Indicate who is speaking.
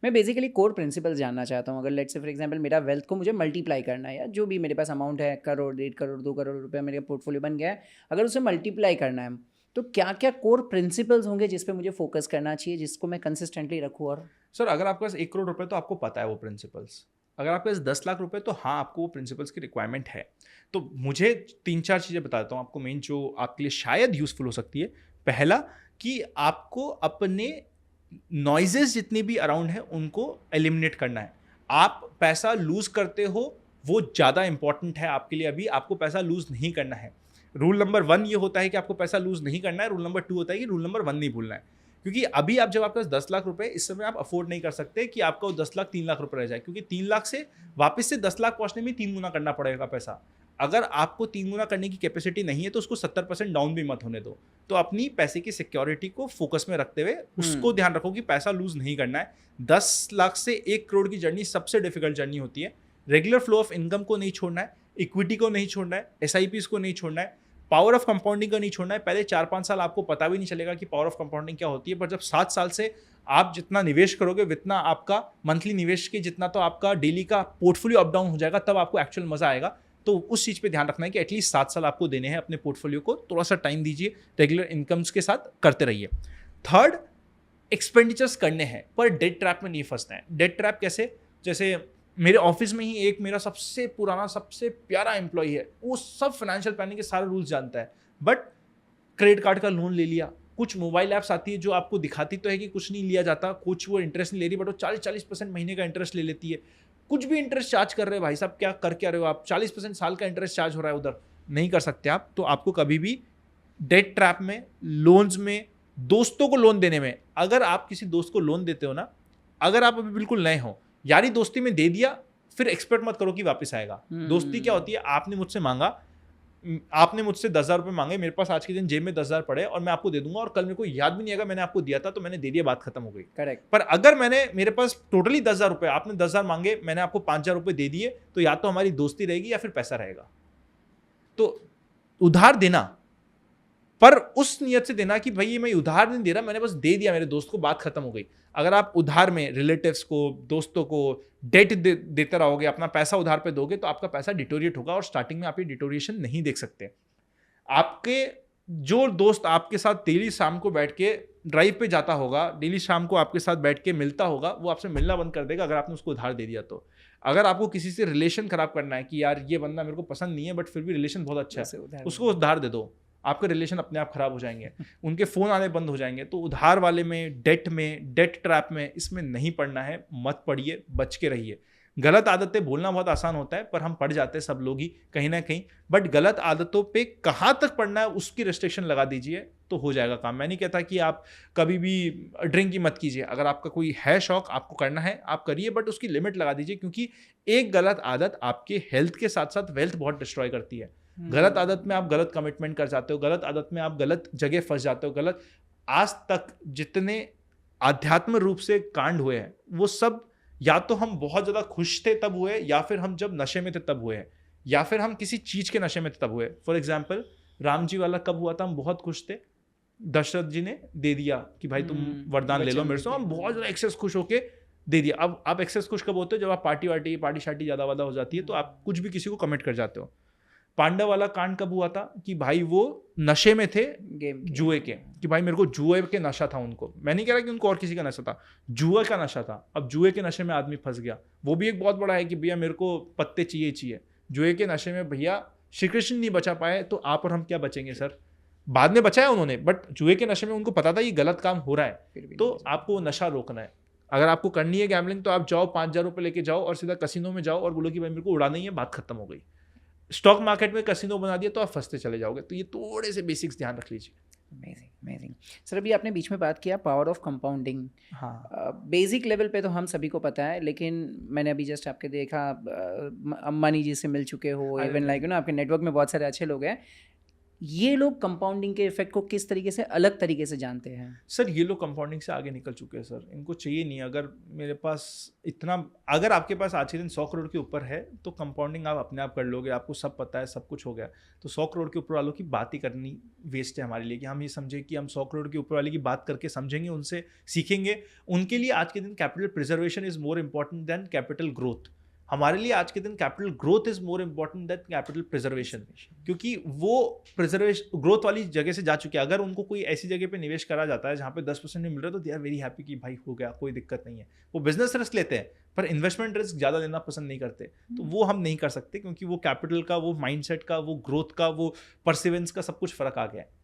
Speaker 1: मैं basically core principle जानना चाहता हूँ। अगर लेट्स से फॉर एग्जांपल मेरा वेल्थ को मुझे मल्टीप्लाई करना है, या जो भी मेरे पास अमाउंट है, करोड़, 1.5 करोड़, 2 करोड़ रुपया मेरा पोर्टफोलियो बन गया है, अगर उसे मल्टीप्लाई करना है, तो क्या क्या कोर प्रिंसिपल्स होंगे जिस पे मुझे फोकस करना चाहिए, जिसको मैं कंसिस्टेंटली रखूँ? और
Speaker 2: सर अगर आपके पास 1 करोड़ रुपए तो आपको पता है वो प्रिंसिपल्स। अगर आपके पास 10 लाख रुपए तो हाँ, आपको वो प्रिंसिपल्स की रिक्वायरमेंट है। तो मुझे 3-4 चीज़ें बताता हूँ आपको मेन, जो आपके लिए शायद यूज़फुल हो सकती है। पहला, कि आपको अपने नॉइजेस जितने भी अराउंड है उनको एलिमिनेट करना है। आप पैसा लूज़ करते हो, वो ज़्यादा इंपॉर्टेंट है आपके लिए अभी, आपको पैसा लूज़ नहीं करना है। रूल नंबर 1 ये होता है कि आपको पैसा लूज़ नहीं करना है, रूल नंबर 2 होता है कि रूल नंबर 1 नहीं भूलना है। क्योंकि अभी आप, जब आपके पास 10 लाख रुपए, इस समय आप अफोर्ड नहीं कर सकते कि आपका वो 10 लाख 3 लाख रुपए रह जाए, क्योंकि 3 लाख से वापस से 10 लाख पहुंचने में 3 गुना करना पड़ेगा पैसा। अगर आपको 3 गुना करने की कैपेसिटी नहीं है तो उसको 70% डाउन भी मत होने दो। तो अपनी पैसे की सिक्योरिटी को फोकस में रखते हुए उसको ध्यान रखो कि पैसा लूज नहीं करना है। 10 लाख से 1 करोड़ की जर्नी सबसे डिफिकल्ट जर्नी होती है। रेगुलर फ्लो ऑफ इनकम को नहीं छोड़ना है, इक्विटी को नहीं छोड़ना है, SIPs को नहीं छोड़ना है, पावर ऑफ कंपाउंडिंग का नहीं छोड़ना है। पहले 4-5 साल आपको पता भी नहीं चलेगा कि पावर ऑफ कंपाउंडिंग क्या होती है, पर जब 7 साल से आप जितना निवेश करोगे, उतना आपका मंथली निवेश के जितना तो आपका डेली का पोर्टफोलियो अप डाउन हो जाएगा, तब आपको एक्चुअल मजा आएगा। तो उस चीज़ पे ध्यान रखना है कि एटलीस्ट 7 साल आपको देने हैं अपने पोर्टफोलियो को, थोड़ा सा टाइम दीजिए, रेगुलर इनकम्स के साथ करते रहिए। थर्ड, एक्सपेंडिचर्स करने हैं पर डेट ट्रैप में नहीं फंसना है। डेट ट्रैप कैसे? जैसे मेरे ऑफिस में ही एक मेरा सबसे पुराना, सबसे प्यारा एम्प्लॉय है, वो सब फाइनेंशियल प्लानिंग के सारे रूल्स जानता है, बट क्रेडिट कार्ड का लोन ले लिया। कुछ मोबाइल ऐप्स आती है जो आपको दिखाती तो है कि कुछ नहीं लिया जाता, कुछ वो इंटरेस्ट नहीं ले रही, बट वो 40-40% महीने का इंटरेस्ट ले लेती है। कुछ भी इंटरेस्ट चार्ज कर रहे हो भाई साहब, क्या कर क्या रहे हो आप? 40% साल का इंटरेस्ट चार्ज हो रहा है उधर, नहीं कर सकते आप। तो आपको कभी भी डेट ट्रैप में, लोन्स में, दोस्तों को लोन देने में, अगर आप किसी दोस्त को लोन देते हो ना, अगर आप अभी बिल्कुल नए हो, यारी दोस्ती में दे दिया, फिर एक्सपेक्ट मत करो कि वापस आएगा। दोस्ती क्या होती है? आपने मुझसे मांगा, आपने मुझसे 10,000 रुपये मांगे, मेरे पास आज के दिन जेब में 10,000 पड़े और मैं आपको दे दूंगा, और कल मेरे को याद भी नहीं आएगा मैंने आपको दिया था, तो मैंने दे दिया, बात खत्म हो गई।
Speaker 1: करेक्ट।
Speaker 2: पर अगर मेरे पास टोटली 10,000 रुपये, आपने 10,000 मांगे, मैंने आपको 5,000 रुपये दे दिए, तो या तो हमारी दोस्ती रहेगी या फिर पैसा रहेगा। तो उधार देना, पर उस नियत से देना कि भाई ये मैं उधार नहीं दे रहा, मैंने बस दे दिया मेरे दोस्त को, बात खत्म हो गई। अगर आप उधार में रिलेटिव्स को, दोस्तों को डेट देते रहोगे, अपना पैसा उधार पे दोगे, तो आपका पैसा डिटोरिएट होगा, और स्टार्टिंग में आप ये डिटोरिएशन नहीं देख सकते। आपके जो दोस्त आपके साथ डेली शाम को बैठ के ड्राइव पे जाता होगा, डेली शाम को आपके साथ बैठ के मिलता होगा, वो आपसे मिलना बंद कर देगा अगर आपने उसको उधार दे दिया तो। अगर आपको किसी से रिलेशन खराब करना है कि यार ये बंदा मेरे को पसंद नहीं है बट फिर भी रिलेशन बहुत अच्छा है, उसको उधार दे दो, आपके रिलेशन अपने आप खराब हो जाएंगे, उनके फ़ोन आने बंद हो जाएंगे। तो उधार वाले में, डेट ट्रैप में, इसमें नहीं पड़ना है, मत पड़िए, बच के रहिए। गलत आदतें बोलना बहुत आसान होता है, पर हम पढ़ जाते हैं सब लोग ही कहीं ना कहीं, बट गलत आदतों पे कहाँ तक पढ़ना है उसकी रेस्ट्रिक्शन लगा दीजिए तो हो जाएगा काम। मैं नहीं कहता कि आप कभी भी ड्रिंक ही मत कीजिए, अगर आपका कोई है शौक, आपको करना है, आप करिए, बट उसकी लिमिट लगा दीजिए, क्योंकि एक गलत आदत आपके हेल्थ के साथ साथ वेल्थ बहुत डिस्ट्रॉय करती है। गलत आदत में आप गलत कमिटमेंट कर जाते हो, गलत आदत में आप गलत जगह फंस जाते हो, गलत। आज तक जितने आध्यात्म रूप से कांड हुए हैं, वो सब या तो हम बहुत ज्यादा खुश थे तब हुए, या फिर हम जब नशे में थे तब हुए हैं, या फिर हम किसी चीज के नशे में थे तब हुए। फॉर एग्जाम्पल, राम जी वाला कब हुआ था? हम बहुत खुश थे, दशरथ जी ने दे दिया कि भाई तुम वरदान ले लो मेरे से, हम बहुत ज्यादा एक्सेस खुश होके दे दिया। अब आप एक्सेस खुश कब होते हो? जब आप पार्टी शार्टी ज्यादा वादा हो जाती है, तो आप कुछ भी किसी को कमिट कर जाते हो। पांडव वाला कांड कब हुआ था? कि भाई वो नशे में थे, जुए के, कि भाई मेरे को जुए के नशा था उनको। मैं नहीं कह रहा कि उनको और किसी का नशा था, जुए का नशा था। अब जुए के नशे में आदमी फंस गया, वो भी एक बहुत बड़ा है कि भैया मेरे को पत्ते चाहिए। जुए के नशे में भैया श्री कृष्ण नहीं बचा पाए, तो आप और हम क्या बचेंगे सर? बाद में बचाया उन्होंने, बट जुए के नशे में उनको पता था ये गलत काम हो रहा है, तो आपको नशा रोकना है। अगर आपको करनी है गैम्बलिंग, तो आप जाओ 5,000 रुपये लेके जाओ और सीधा कसिनो में जाओ और बोलो कि भाई मेरे को उड़ाना ही है, बात खत्म हो गई। स्टॉक मार्केट में कसिनो बना दिया तो आप फंसते चले जाओगे। तो ये थोड़े से बेसिक्स ध्यान रख लीजिए।
Speaker 1: Amazing sir. अभी आपने बीच में बात किया पावर ऑफ कंपाउंडिंग।
Speaker 2: हाँ,
Speaker 1: बेसिक लेवल पे तो हम सभी को पता है, लेकिन मैंने अभी जस्ट आपके देखा, अंबानी जी से मिल चुके हो, इवन लाइक आपके नेटवर्क में बहुत सारे अच्छे लोग हैं। ये लोग कंपाउंडिंग के इफेक्ट को किस तरीके से अलग तरीके से जानते हैं?
Speaker 2: सर ये लोग कंपाउंडिंग से आगे निकल चुके हैं सर, इनको चाहिए नहीं। अगर मेरे पास इतना, अगर आपके पास आज के दिन 100 करोड़ के ऊपर है तो कंपाउंडिंग आप अपने आप कर लोगे, आपको सब पता है, सब कुछ हो गया। तो 100 करोड़ के ऊपर वालों की बात ही करनी वेस्ट है हमारे लिए, कि हम ये समझे कि हम 100 करोड़ के ऊपर वाले की बात करके समझेंगे, उनसे सीखेंगे। उनके लिए आज के दिन capital preservation is more important than capital growth. हमारे लिए आज के दिन capital growth is more important than capital preservation, क्योंकि वो प्रिजर्वेशन ग्रोथ वाली जगह से जा चुके हैं। अगर उनको कोई ऐसी जगह पे निवेश करा जाता है जहाँ पे 10% नहीं मिल रहा, तो दे आर वेरी हैप्पी कि भाई हो गया, कोई दिक्कत नहीं है। वो बिजनेस रिस्क लेते हैं पर इन्वेस्टमेंट रिस्क ज़्यादा लेना पसंद नहीं करते। तो वो हम नहीं कर सकते, क्योंकि वो कैपिटल का, वो माइंडसेट का, वो ग्रोथ का, वो परसिवेंस का सब कुछ फर्क आ गया है।